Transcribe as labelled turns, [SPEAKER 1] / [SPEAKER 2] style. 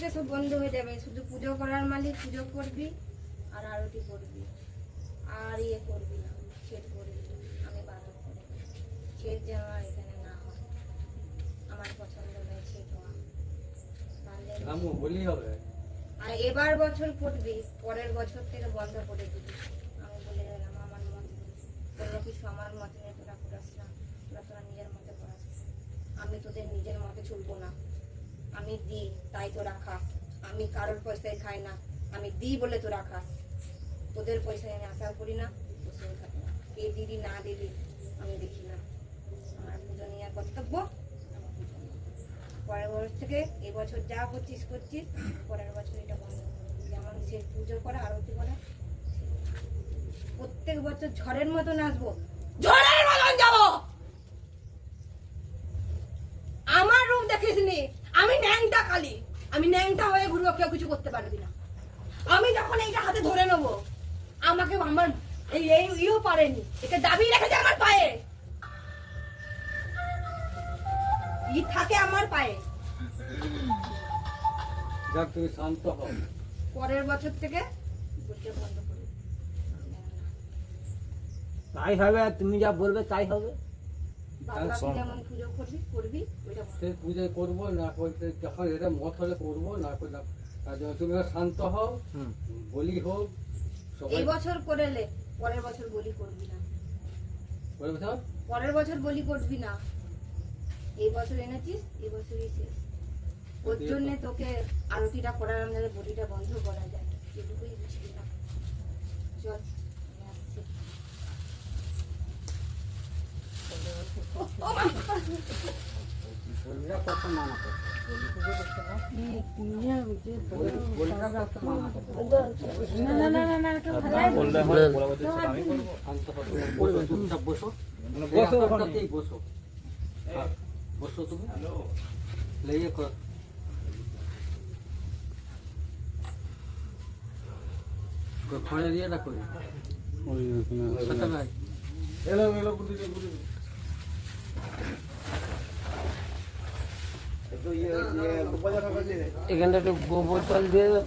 [SPEAKER 1] থেকে সব বন্ধ হয়ে যাবে, শুধু পুজো করার মালিক পুজো করবি আর আরতি করবি আর করবি না, ছেদ করবি। আমি বারণ করে ছেদ যেন আর এখানে না হয়, আমার পছন্দ নয় ছেদ হওয়া।
[SPEAKER 2] বলি হবে
[SPEAKER 1] আর এবার বছর করবি, পরের বছর থেকে বন্ধ করে দিবি। আমি বলে গেলাম আমার মত, কোনো কিছু আমার মত নিয়ে তোরা করাস না, তোরা নিজের মতে করাস। আমি তোদের নিজের মতে চলবো না। আমি দিই তাই তোরা খাস, আমি কারোর পয়সায় খাই না, আমি দিই বলে তোরা খাস। তোদের পয়সায় আমি আশা করি না, বসেও থাকি না। কে দিদি না দিদি আমি দেখি না, আমার পুজো নিয়ে কর্তব্য। পরের বছর থেকে এবছর যা করছিস করছিস, পরের বছর এটা বন্ধ করবি। যেমন সে পুজো করা আরতি করা, প্রত্যেক বছর ঝড়ের মতন আসবো, ঝড়ের মতন যাবো। আমার রূপ দেখিস নি, আমি ন্যাংটা কালী, আমি ন্যাংটা হয়ে ঘুরবো, কেউ কিছু করতে পারবি না। আমি যখন এইটা হাতে ধরে নেবো, আমাকে আমার ইও পারেনি, একে দাবি রেখেছে আমার পায়ে, ই থাকে আমার পায়ে।
[SPEAKER 2] যাক তুমি শান্ত হও।
[SPEAKER 1] পরের বছর থেকে পুজো বন্ধ করে
[SPEAKER 3] তাই হবে, তুমি যা বলবে তাই হবে।
[SPEAKER 1] বাবা যেমন পুজো করবি করবি, ওইটা বন্ধ।
[SPEAKER 2] সে পুজো করবো না করতে, যখন এটা মত হলে করবো না করলাম। তার জন্য তুমি শান্ত হও, বলি হোক সবাই।
[SPEAKER 1] এই বছর করলে পরের বছর বলি করবি না,
[SPEAKER 2] পরের বছর
[SPEAKER 1] পরের বছর বলি করবি না। এই বছর এনেছিস, এই বছরই শেষ। ওর জন্য তোকে আরতিটা করার, আমাদের বলিটা বন্ধ করা যায়, এটুকুই বুঝবি না। চল আমি আসছি।
[SPEAKER 3] কত মানা
[SPEAKER 2] বসো বসো বসো তুমি লেগে কর। খড়ে দিয়ে না করি এলো এলো
[SPEAKER 3] এখানটা একটু গোবর জল দিয়ে
[SPEAKER 2] দাও।